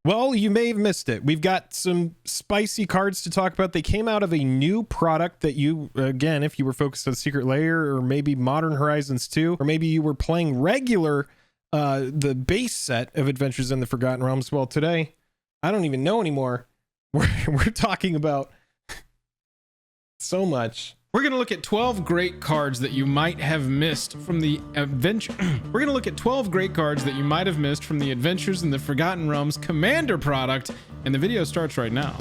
Well, you may have missed it. We've got some spicy cards to talk about. They came out of a new product that you, again, if you were focused on Secret Lair or maybe Modern Horizons 2, or maybe you were playing regular, the base set of Adventures in the Forgotten Realms. Well, today, I don't even know anymore. We're talking about so much. We're going to look at 12 great cards that you might have missed from the adventure. We're going to look at 12 great cards that you might have missed from the Adventures in the Forgotten Realms Commander product, and the video starts right now.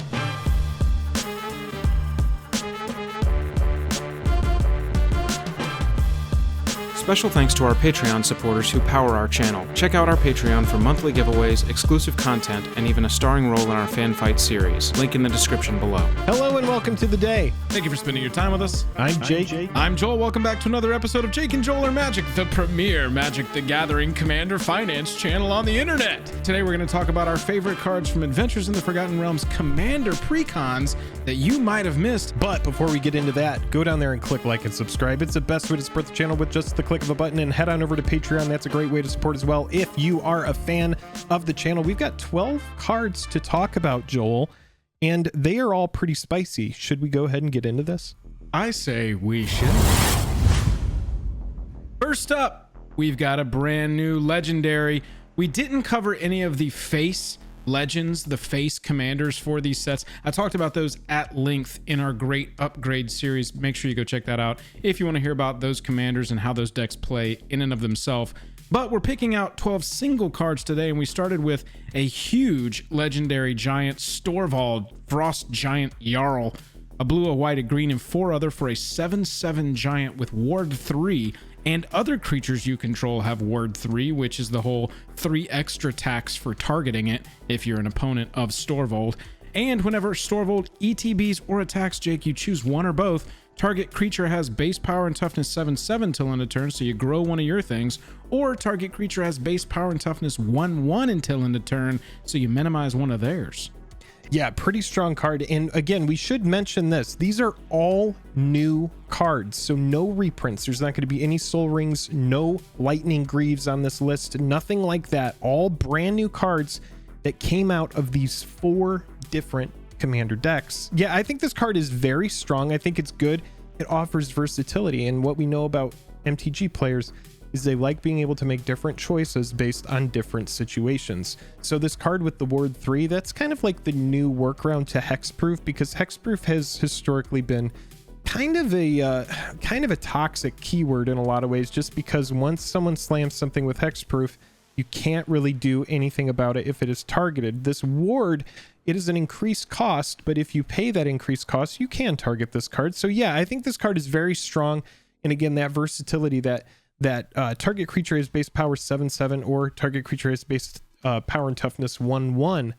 Special thanks to our Patreon supporters who power our channel. Check out our Patreon for monthly giveaways, exclusive content, and even a starring role in our fan fight series. Link in the description below. Hello and welcome to the day. Thank you for spending your time with us. I'm Jake. I'm Joel. Welcome back to another episode of Jake and Joel Are Magic, the premier Magic the Gathering Commander Finance channel on the internet. Today we're going to talk about our favorite cards from Adventures in the Forgotten Realms Commander Precons that you might have missed. But before we get into that, go down there and click like and subscribe. It's the best way to support the channel with just the click of a button, and head on over to Patreon. That's a great way to support as well if you are a fan of the channel. We've got 12 cards to talk about, Joel, and they are all pretty spicy. Should we go ahead and get into this? I say we should. First up, we've got a brand new legendary. We didn't cover any of the face legends, the face commanders for these sets. I talked about those at length in our great upgrade series. Make sure you go check that out if you want to hear about those commanders and how those decks play in and of themselves. But we're picking out 12 single cards today, and we started with a huge legendary giant Storvald Frost Giant Jarl, a blue, a white, a green, and 4 other for a 7/7 giant with Ward 3. And other creatures you control have Ward 3, which is the whole 3 extra tax for targeting it if you're an opponent of Storvald. And whenever Storvald ETBs or attacks, Jake, you choose one or both. Target creature has base power and toughness 7/7 till end of turn, so you grow one of your things. Or target creature has base power and toughness 1/1 until end of turn, so you minimize one of theirs. Yeah, pretty strong card. And again, we should mention this. These are all new cards, so no reprints. There's not going to be any Soul Rings, no Lightning Greaves on this list, nothing like that. All brand new cards that came out of these 4 different commander decks. Yeah, I think this card is very strong. I think it's good. It offers versatility, and what we know about MTG players is they like being able to make different choices based on different situations. So this card with the Ward 3, that's kind of like the new workaround to Hexproof, because Hexproof has historically been kind of a toxic keyword in a lot of ways, just because once someone slams something with Hexproof, you can't really do anything about it if it is targeted. This Ward, it is an increased cost, but if you pay that increased cost, you can target this card. So yeah, I think this card is very strong. And again, that versatility that target creature has base power 7/7 or target creature has base power and toughness 1/1.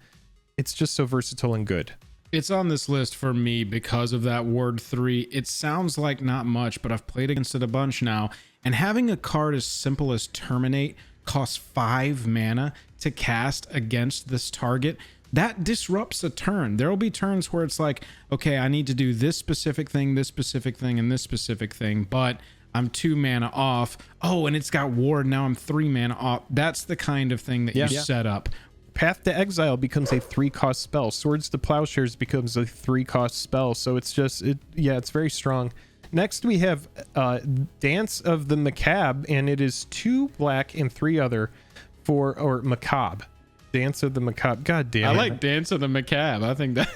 It's just so versatile and good. It's on this list for me because of that Ward 3. It sounds like not much, but I've played against it a bunch now, and having a card as simple as Terminate costs 5 mana to cast against this target, that disrupts a turn. There will be turns where it's like, okay, I need to do this specific thing, and this specific thing, but I'm 2 mana off. Oh, and it's got Ward. Now I'm 3 mana off. That's the kind of thing that you set up. Path to Exile becomes a 3-cost spell. Swords to Plowshares becomes a 3-cost spell. So it's just, it's very strong. Next, we have Dance of the Macabre, and it is 2 black and 3 other or Macabre. Dance of the Macabre. God damn it. I like Dance of the Macabre. I think that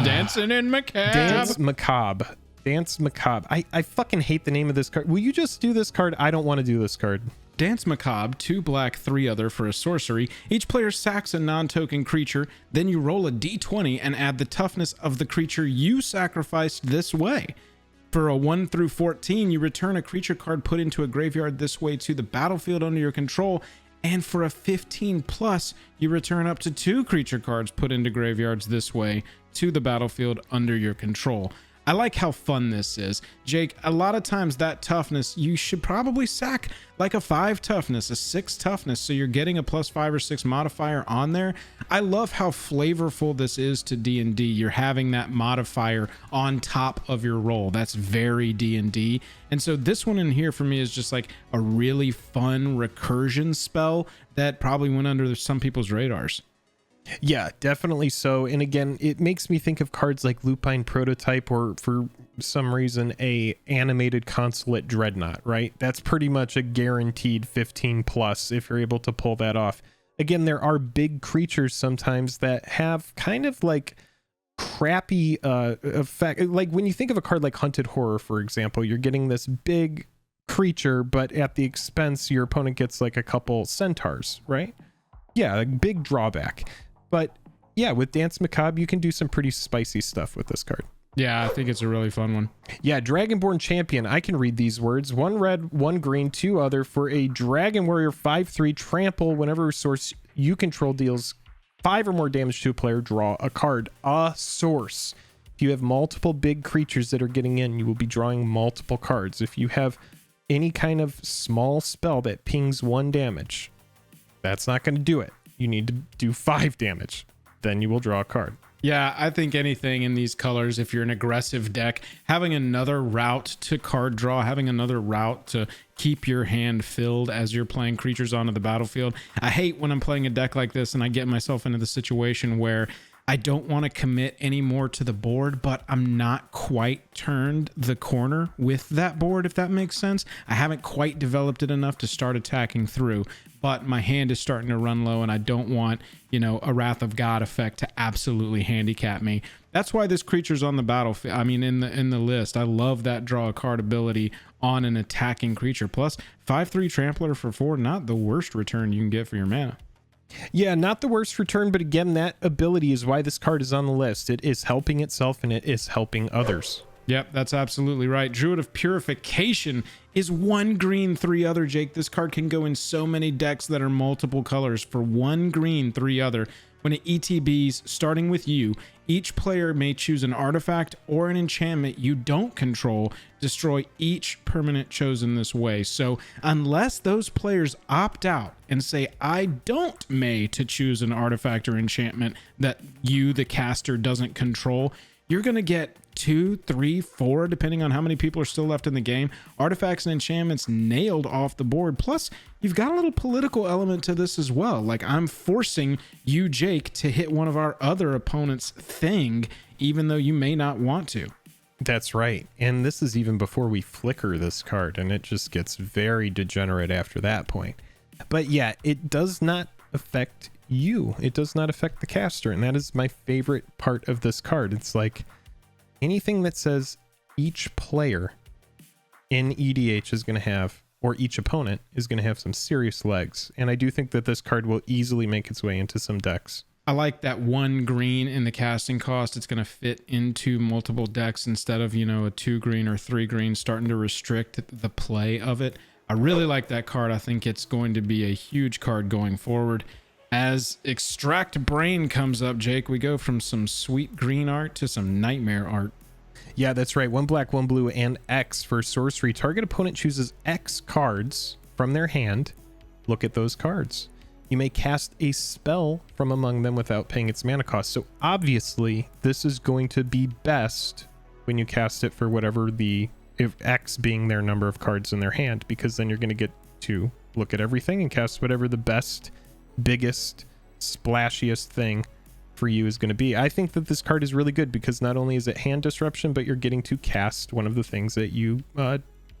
dancing in Macabre. Dance Macabre. Dance Macabre. I fucking hate the name of this card. Will you just do this card? I don't want to do this card. Dance Macabre, 2 black, 3 other for a sorcery. Each player sacks a non-token creature, then you roll a d20 and add the toughness of the creature you sacrificed this way. For a 1 through 14, you return a creature card put into a graveyard this way to the battlefield under your control, and for a 15 plus, you return up to 2 creature cards put into graveyards this way to the battlefield under your control. I like how fun this is. Jake, a lot of times that toughness, you should probably sack like a 5 toughness, a 6 toughness, so you're getting a +5 or 6 modifier on there. I love how flavorful this is to D&D. You're having that modifier on top of your roll. That's very D&D. And so this one in here for me is just like a really fun recursion spell that probably went under some people's radars. Yeah, definitely so. And again, it makes me think of cards like Lupine Prototype, or for some reason a animated consulate Dreadnought, right? That's pretty much a guaranteed 15 plus if you're able to pull that off. Again, there are big creatures sometimes that have kind of like crappy effect. Like when you think of a card like Hunted Horror, for example, you're getting this big creature, but at the expense, your opponent gets like a couple centaurs, right? Yeah, a big drawback. But yeah, with Dance Macabre, you can do some pretty spicy stuff with this card. Yeah, I think it's a really fun one. Yeah, Dragonborn Champion. I can read these words. 1 red, 1 green, 2 other for a Dragon Warrior 5/3 trample. Whenever a source you control deals 5 or more damage to a player, draw a card. A source. If you have multiple big creatures that are getting in, you will be drawing multiple cards. If you have any kind of small spell that pings 1 damage, that's not going to do it. You need to do 5 damage. Then you will draw a card. Yeah, I think anything in these colors, if you're an aggressive deck, having another route to card draw, having another route to keep your hand filled as you're playing creatures onto the battlefield. I hate when I'm playing a deck like this and I get myself into the situation where I don't want to commit any more to the board, but I'm not quite turned the corner with that board, if that makes sense. I haven't quite developed it enough to start attacking through, but my hand is starting to run low and I don't want, you know, a Wrath of God effect to absolutely handicap me. That's why this creature's on the battlefield. I mean, in the list. I love that draw a card ability on an attacking creature. Plus 5/3 Trampler for 4, not the worst return you can get for your mana. Yeah, not the worst return, but again, that ability is why this card is on the list. It is helping itself and it is helping others. Yep, that's absolutely right. Druid of Purification is 1 green, 3 other, Jake. This card can go in so many decks that are multiple colors for 1 green, 3 other. When it ETBs, starting with you, each player may choose an artifact or an enchantment you don't control, destroy each permanent chosen this way. So unless those players opt out and say, I don't may to choose an artifact or enchantment that you, the caster, doesn't control, you're going to get 2, 3, 4, depending on how many people are still left in the game, artifacts and enchantments nailed off the board. Plus, you've got a little political element to this as well. Like, I'm forcing you, Jake, to hit one of our other opponent's thing, even though you may not want to. That's right. And this is even before we flicker this card, and it just gets very degenerate after that point. But yeah, it does not affect you. It does not affect the caster, and that is my favorite part of this card. It's like anything that says each player in EDH is going to have, or each opponent is going to have, some serious legs. And I do think that this card will easily make its way into some decks. I like that 1 green in the casting cost. It's going to fit into multiple decks instead of, you know, a 2 green or 3 green starting to restrict the play of it. I really like that card. I think it's going to be a huge card going forward. As Extract Brain comes up, Jake, we go from some sweet green art to some nightmare art. Yeah, that's right. 1 black, 1 blue, and X for sorcery. Target opponent chooses X cards from their hand. Look at those cards. You may cast a spell from among them without paying its mana cost. So obviously, this is going to be best when you cast it for whatever if X being their number of cards in their hand, because then you're going to get to look at everything and cast whatever the best, biggest, splashiest thing for you is going to be. I think that this card is really good because not only is it hand disruption, but you're getting to cast one of the things that you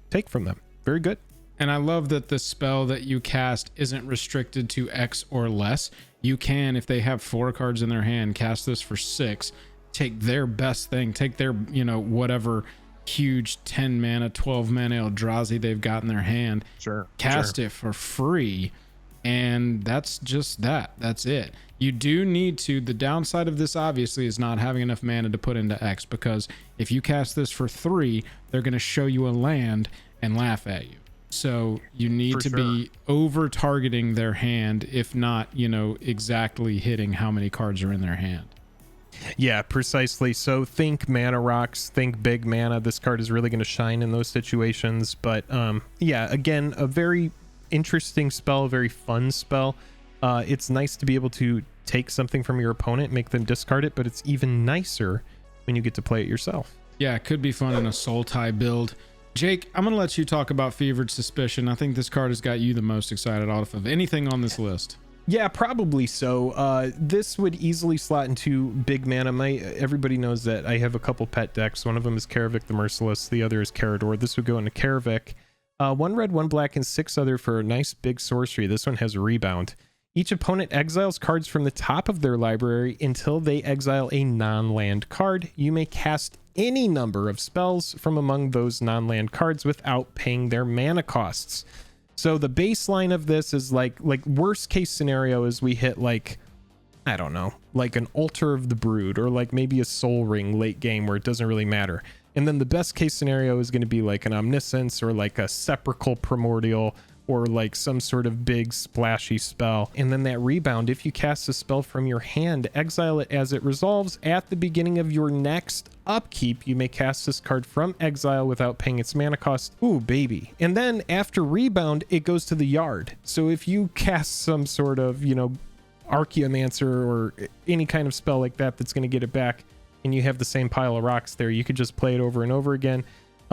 take from them. Very good. And I love that the spell that you cast isn't restricted to X or less. You can, if they have 4 cards in their hand, cast this for 6, take their best thing, take their, you know, whatever huge 10 mana, 12 mana Eldrazi they've got in their hand, cast it for free. And that's just that. That's it. You do need to, the downside of this obviously is not having enough mana to put into X, because if you cast this for 3, they're going to show you a land and laugh at you. So you need to be over targeting their hand, if not, you know, exactly hitting how many cards are in their hand. Yeah, precisely. So think mana rocks, think big mana. This card is really going to shine in those situations. But yeah, again, a very interesting spell, very fun spell. It's nice to be able to take something from your opponent, make them discard it, but it's even nicer when you get to play it yourself. Yeah, it could be fun in a soul tie build. Jake, I'm going to let you talk about Fevered Suspicion. I think this card has got you the most excited off of anything on this list. Yeah, probably so. This would easily slot into big mana. Everybody knows that I have a couple pet decks. One of them is Karavik the Merciless. The other is Karador. This would go into Karavik. 1 red, 1 black, and 6 other for a nice big sorcery. This one has Rebound. Each opponent exiles cards from the top of their library until they exile a non-land card. You may cast any number of spells from among those non-land cards without paying their mana costs. So the baseline of this is like worst case scenario is we hit like, I don't know, like an Altar of the Brood or like maybe a Soul Ring late game where it doesn't really matter. And then the best case scenario is going to be like an Omniscience or like a Sepulchral Primordial or like some sort of big splashy spell. And then that Rebound, if you cast a spell from your hand, exile it as it resolves. At the beginning of your next upkeep, you may cast this card from exile without paying its mana cost. Ooh, baby. And then after Rebound, it goes to the yard. So if you cast some sort of, you know, Archaeomancer or any kind of spell like that that's going to get it back, and you have the same pile of rocks there, you could just play it over and over again.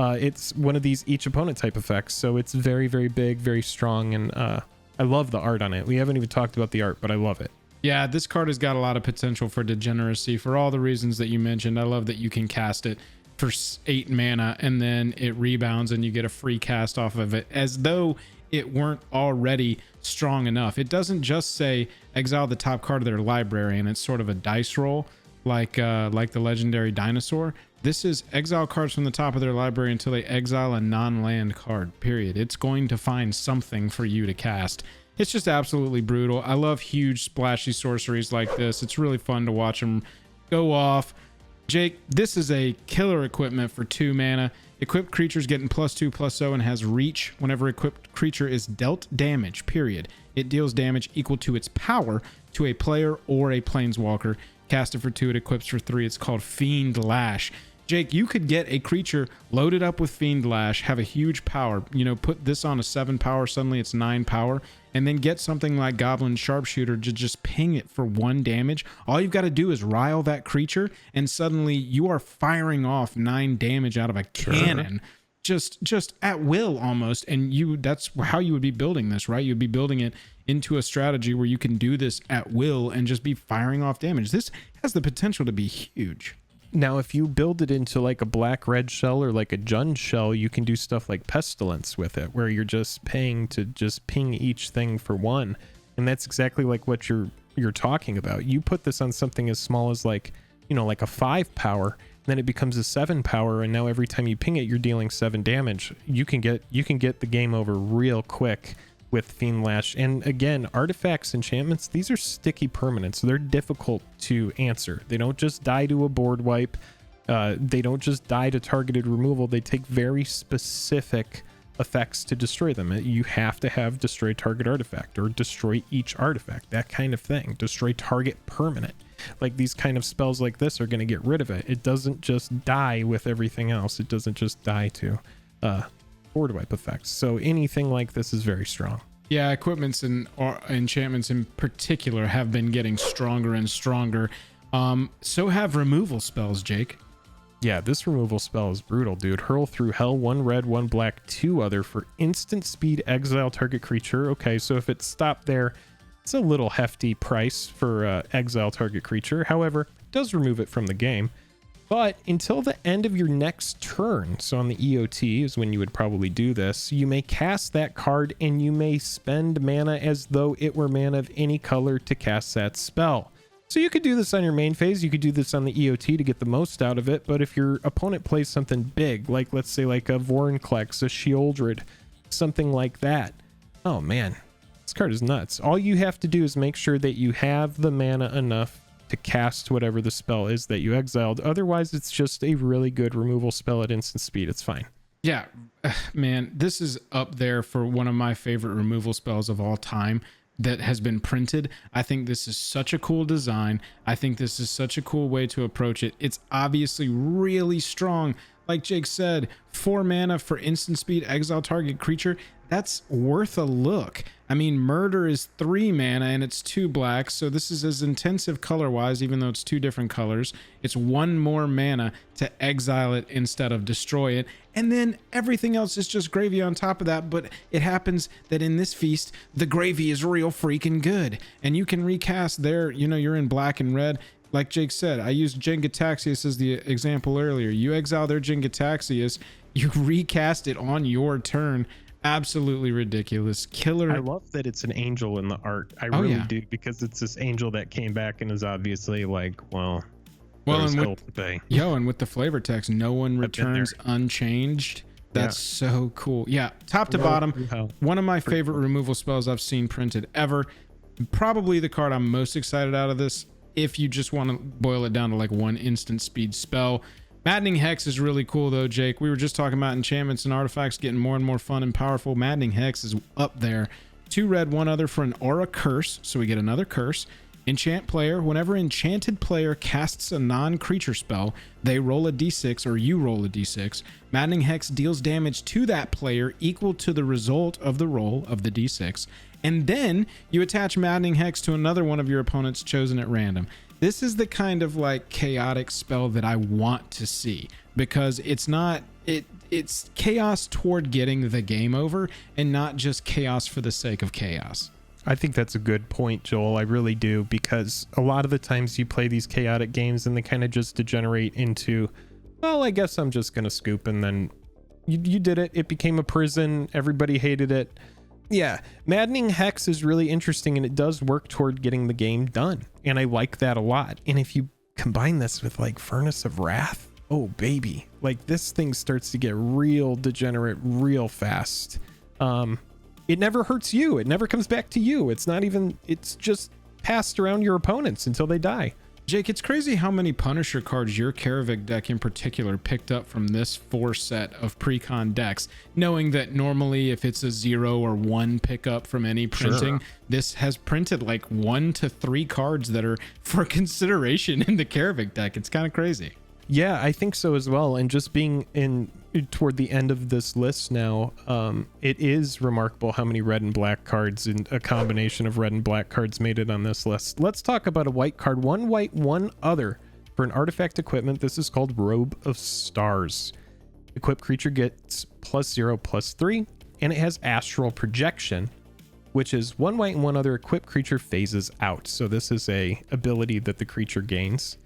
It's one of these each opponent type effects, so it's very, very big, very strong, and I love the art on it. We haven't even talked about the art, but I love it. Yeah, this card has got a lot of potential for degeneracy for all the reasons that you mentioned. I love that you can cast it for 8 mana and then it rebounds and you get a free cast off of it as though it weren't already strong enough. It doesn't just say exile the top card of their library and it's sort of a dice roll like the legendary dinosaur. This is exile cards from the top of their library until they exile a non-land card, period. It's going to find something for you to cast. It's just absolutely brutal. I love huge splashy sorceries like this. It's really fun to watch them go off. Jake, this is a killer equipment for 2 mana. Equipped creatures getting +2/+0 and has reach whenever equipped creature is dealt damage, period. It deals damage equal to its power to a player or a planeswalker. Cast it for 2, it equips for 3. It's called Fiend Lash. Jake, you could get a creature loaded up with Fiend Lash, have a huge power, you know, put this on a 7 power, suddenly it's 9 power, and then get something like Goblin Sharpshooter to just ping it for 1 damage. All you've got to do is rile that creature, and suddenly you are firing off 9 damage out of a cannon. Just at will almost, and that's how you would be building this, right? You'd be building it into a strategy where you can do this at will and just be firing off damage. This has the potential to be huge. Now, if you build it into like a black-red shell or like a Jund shell, you can do stuff like Pestilence with it, where you're just paying to just ping each thing for 1. And that's exactly like what you're talking about. You put this on something as small as like, you know, like a 5 power, then it becomes a 7 power, and now every time you ping it, you're dealing 7 damage. You can get the game over real quick with Fiend Lash. And again, artifacts, enchantments, these are sticky permanents, so they're difficult to answer. They don't just die to a board wipe. They don't just die to targeted removal. They take very specific effects to destroy them. You have to have destroy target artifact or destroy each artifact, that kind of thing. Destroy target permanent. Like these kind of spells like this are going to get rid of it. It doesn't just die with everything else. It doesn't just die to board wipe effects. So anything like this is very strong. Yeah, equipments and enchantments in particular have been getting stronger and stronger. So have removal spells, Jake. Yeah, this removal spell is brutal, dude. Hurl through hell, 1 red, 1 black, 2 other for instant speed, exile target creature. Okay, so if it stopped there, it's a little hefty price for exile target creature. However, it does remove it from the game. But until the end of your next turn, so on the EOT is when you would probably do this, you may cast that card and you may spend mana as though it were mana of any color to cast that spell. So you could do this on your main phase, you could do this on the EOT to get the most out of it, but if your opponent plays something big, like let's say like a Vorinclex, a Sheoldred, something like that, oh man, this card is nuts. All you have to do is make sure that you have the mana enough to cast whatever the spell is that you exiled. Otherwise, it's just a really good removal spell at instant speed. It's fine. Yeah, man, this is up there for one of my favorite removal spells of all time that has been printed. I think this is such a cool design. I think this is such a cool way to approach it. It's obviously really strong. Like Jake said, 4 mana for instant speed, exile target creature. That's worth a look. I mean, murder is 3 mana and it's 2 black, so this is as intensive color-wise, even though it's 2 different colors. It's 1 more mana to exile it instead of destroy it, and then everything else is just gravy on top of that. But it happens that in this feast, the gravy is real freaking good, and you can recast there. You know, you're in black and red. Like Jake said, I used Jin-Gitaxias as the example earlier. You exile their Jin-Gitaxias, you recast it on your turn. Absolutely ridiculous. Killer. I love that it's an angel in the art. I really do, because it's this angel that came back and is obviously like, well, and with the flavor text, no one returns unchanged. That's so cool. Yeah, top to bottom, one of my favorite removal spells I've seen printed ever. Probably the card I'm most excited out of this, if you just want to boil it down to like 1 instant speed spell. Maddening Hex is really cool though, Jake. We were just talking about enchantments and artifacts getting more and more fun and powerful. Maddening Hex is up there. 2 red, 1 other for an aura curse, so we get another curse. Enchant player, whenever enchanted player casts a non-creature spell, they roll a d6 or you roll a d6. Maddening Hex deals damage to that player equal to the result of the roll of the d6. And then you attach Maddening Hex to another one of your opponents chosen at random. This is the kind of like chaotic spell that I want to see, because it's not, it's chaos toward getting the game over and not just chaos for the sake of chaos. I think that's a good point, Joel. I really do, because a lot of the times you play these chaotic games and they kind of just degenerate into, well, I guess I'm just going to scoop, and then you did it. It became a prison. Everybody hated it. Yeah, Maddening Hex is really interesting, and it does work toward getting the game done, and I like that a lot. And if you combine this with like Furnace of Wrath, oh baby, like this thing starts to get real degenerate real fast. It never hurts you, it never comes back to you. It's not even, it's just passed around your opponents until they die. Jake, it's crazy how many Punisher cards your Karavik deck in particular picked up from this 4 set of precon decks, knowing that normally if it's a 0 or 1 pickup from any printing, this has printed like 1 to 3 cards that are for consideration in the Karavik deck. It's kind of crazy. Yeah, I think so as well. And just being in toward the end of this list now, it is remarkable how many red and black cards and a combination of red and black cards made it on this list. Let's talk about a white card. 1 white, 1 other for an artifact equipment. This is called Robe of Stars. Equipped creature gets +0/+3, and it has astral projection, which is 1 white and 1 other equipped creature phases out. So this is a ability that the creature gains.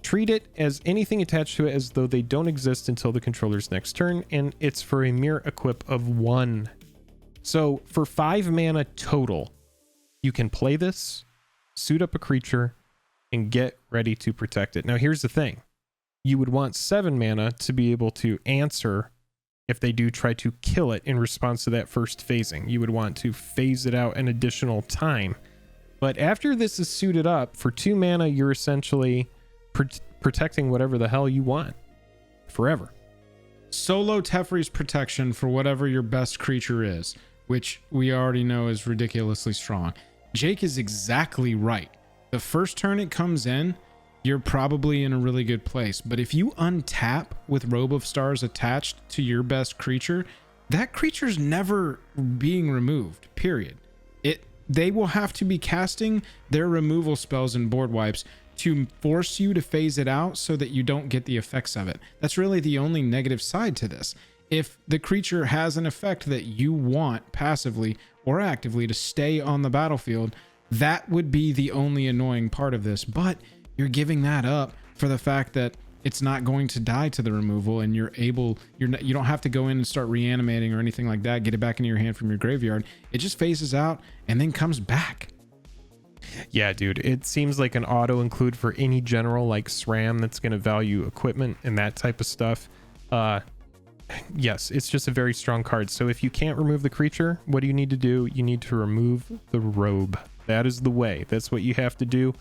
Treat it as anything attached to it as though they don't exist until the controller's next turn, and it's for a mere equip of 1. So for 5 mana total, you can play this, suit up a creature, and get ready to protect it. Now here's the thing. You would want 7 mana to be able to answer if they do try to kill it in response to that first phasing. You would want to phase it out an additional time. But after this is suited up, for 2 mana, you're essentially protecting whatever the hell you want forever. Solo Teferi's protection for whatever your best creature is, which we already know is ridiculously strong. Jake is exactly right. The first turn it comes in, you're probably in a really good place. But if you untap with Robe of Stars attached to your best creature, that creature's never being removed, period. They will have to be casting their removal spells and board wipes to force you to phase it out so that you don't get the effects of it. That's really the only negative side to this. If the creature has an effect that you want passively or actively to stay on the battlefield, that would be the only annoying part of this. But you're giving that up for the fact that it's not going to die to the removal, and you don't have to go in and start reanimating or anything like that, get it back into your hand from your graveyard. It just phases out and then comes back. Yeah, dude, it seems like an auto include for any general like SRAM that's going to value equipment and that type of stuff. Yes, it's just a very strong card. So if you can't remove the creature, what do you need to do? You need to remove the robe. That is the way. That's what you have to do.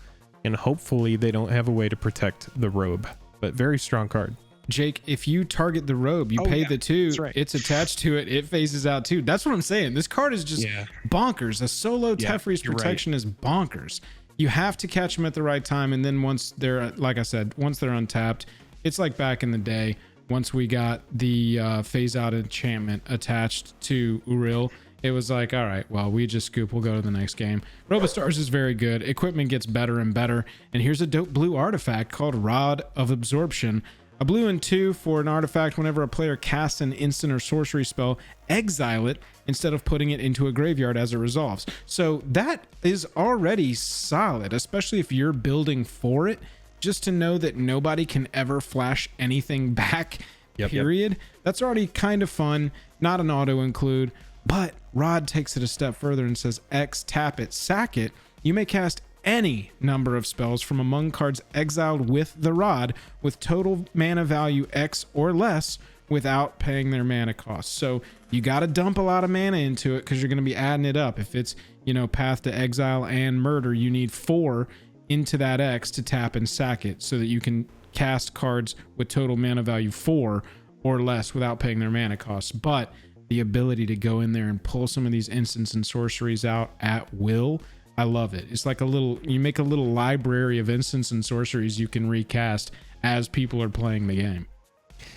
And hopefully they don't have a way to protect the robe. But very strong card. Jake, if you target the robe, you pay the 2, right. It's attached to it, it phases out too. That's what I'm saying. This card is just bonkers. A solo Teferi's protection is bonkers. You have to catch them at the right time, and then once they're, like I said, once they're untapped, it's like back in the day once we got the phase out enchantment attached to Uriel, it was like, all right, well, we just scoop, we'll go to the next game. Robe of Stars is very good. Equipment gets better and better. And here's a dope blue artifact called Rod of Absorption. A blue and 2 for an artifact. Whenever a player casts an instant or sorcery spell, exile it instead of putting it into a graveyard as it resolves. So that is already solid, especially if you're building for it, just to know that nobody can ever flash anything back, period. That's already kind of fun. Not an auto include. But Rod takes it a step further and says, X, tap it, sack it. You may cast any number of spells from among cards exiled with the Rod with total mana value X or less without paying their mana cost. So you got to dump a lot of mana into it because you're going to be adding it up. If it's, you know, Path to Exile and Murder, you need 4 into that X to tap and sack it so that you can cast cards with total mana value 4 or less without paying their mana costs. But the ability to go in there and pull some of these instants and sorceries out at will, I love it. It's like a little, you make a little library of instants and sorceries you can recast as people are playing the game.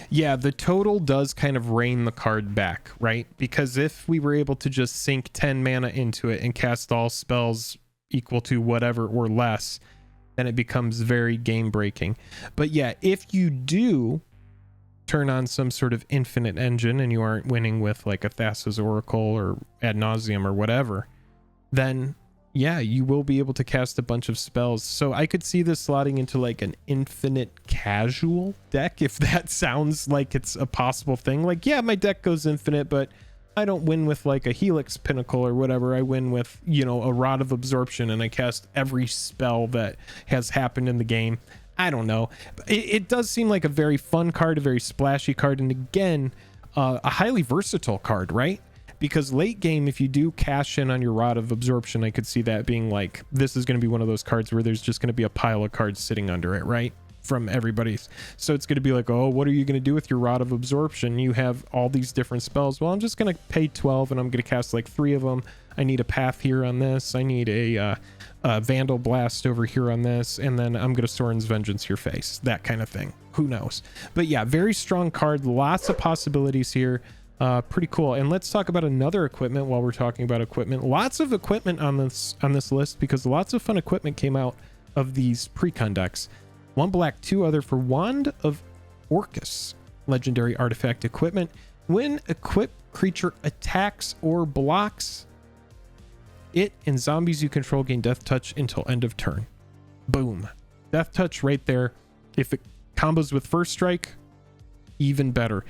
Yeah, the total does kind of rein the card back, right? Because if we were able to just sink 10 mana into it and cast all spells equal to whatever or less, then it becomes very game breaking. But yeah, if you do turn on some sort of infinite engine and you aren't winning with like a Thassa's Oracle or Ad Nauseam or whatever, then yeah, you will be able to cast a bunch of spells. So I could see this slotting into like an infinite casual deck, if that sounds like it's a possible thing. Like, yeah, my deck goes infinite, but I don't win with like a Helix Pinnacle or whatever. I win with, you know, a Rod of Absorption and I cast every spell that has happened in the game. I don't know. It does seem like a very fun card, a very splashy card, and again, a highly versatile card, right? Because late game, if you do cash in on your Rod of Absorption, I could see that being like, this is going to be one of those cards where there's just going to be a pile of cards sitting under it, right? From everybody's. So it's going to be like, oh, what are you going to do with your Rod of Absorption? You have all these different spells. Well, I'm just going to pay 12 and I'm going to cast like 3 of them. I need a Path here on this. I need a Vandal Blast over here on this. And then I'm going to Sorin's Vengeance to your face. That kind of thing. Who knows? But yeah, very strong card. Lots of possibilities here. Pretty cool. And let's talk about another equipment while we're talking about equipment. Lots of equipment on this list because lots of fun equipment came out of these precon decks. 1 black, 2 other for Wand of Orcus. Legendary artifact equipment. When equipped creature attacks or blocks, it and zombies you control gain death touch until end of turn. Boom. Death touch right there. If it combos with first strike, even better.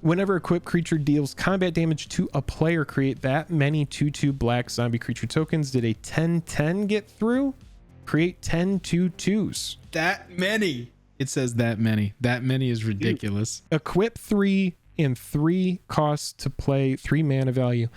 Whenever equipped creature deals combat damage to a player, create that many 2/2 black zombie creature tokens. Did a 10/10 get through? Create 10 2/2s. That many. It says that many. That many is ridiculous. Equip 3 and 3 costs to play, 3 mana value.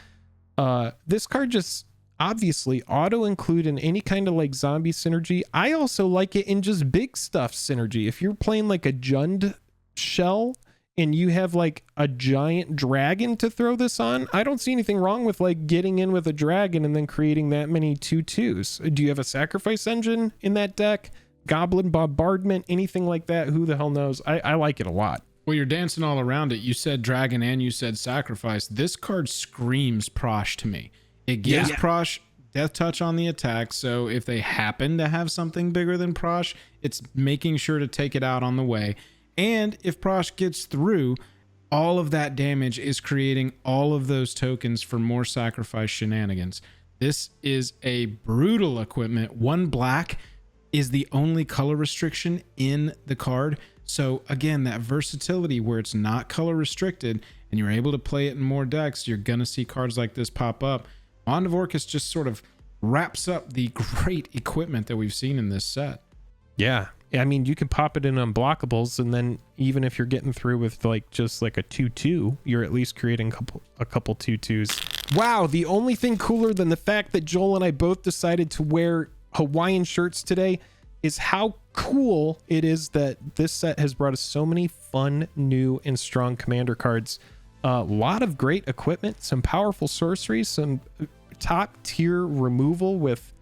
This card just obviously auto include in any kind of like zombie synergy. I also like it in just big stuff synergy. If you're playing like a Jund shell and you have like a giant dragon to throw this on, I don't see anything wrong with like getting in with a dragon and then creating that many 2/2s. Do you have a sacrifice engine in that deck? Goblin bombardment, anything like that? Who the hell knows? I like it a lot. Well, you're dancing all around it. You said dragon and you said sacrifice. This card screams Prosh to me. It gives Prosh death touch on the attack. So if they happen to have something bigger than Prosh, it's making sure to take it out on the way. And if Prosh gets through, all of that damage is creating all of those tokens for more sacrifice shenanigans. This is a brutal equipment. 1 black is the only color restriction in the card. So again, that versatility where it's not color restricted and you're able to play it in more decks, you're going to see cards like this pop up. Wand of Orcus just sort of wraps up the great equipment that we've seen in this set. Yeah. I mean, you can pop it in unblockables, and then even if you're getting through with like just like a 2/2, you're at least creating a couple 2/2s. Wow, the only thing cooler than the fact that Joel and I both decided to wear Hawaiian shirts today is how cool it is that this set has brought us so many fun, new, and strong commander cards. A lot of great equipment, some powerful sorceries, some top tier removal with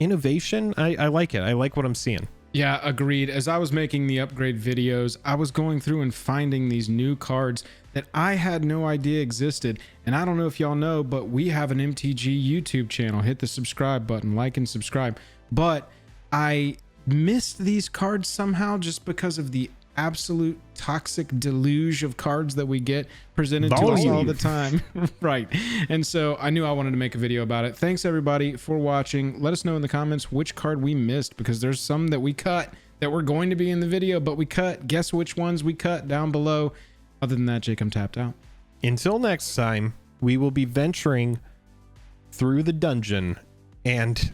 innovation. I like it. I like what I'm seeing. Yeah, agreed. As I was making the upgrade videos, I was going through and finding these new cards that I had no idea existed. And I don't know if y'all know, but we have an MTG YouTube channel. Hit the subscribe button, like and subscribe. But I missed these cards somehow just because of the absolute toxic deluge of cards that we get presented to us all the time. Right. And so I knew I wanted to make a video about it. Thanks everybody for watching. Let us know in the comments which card we missed, because there's some that we cut that were going to be in the video, but we cut. Guess which ones we cut down below. Other than that, Jake, I'm tapped out. Until next time, we will be venturing through the dungeon, and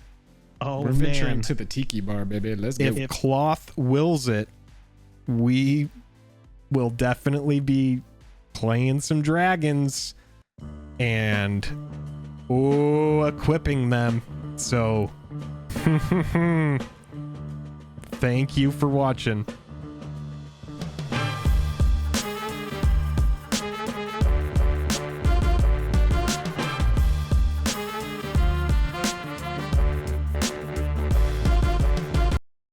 we're venturing to the tiki bar, baby. Let's go. If Cloth wills it, we will definitely be playing some dragons and equipping them. So thank you for watching.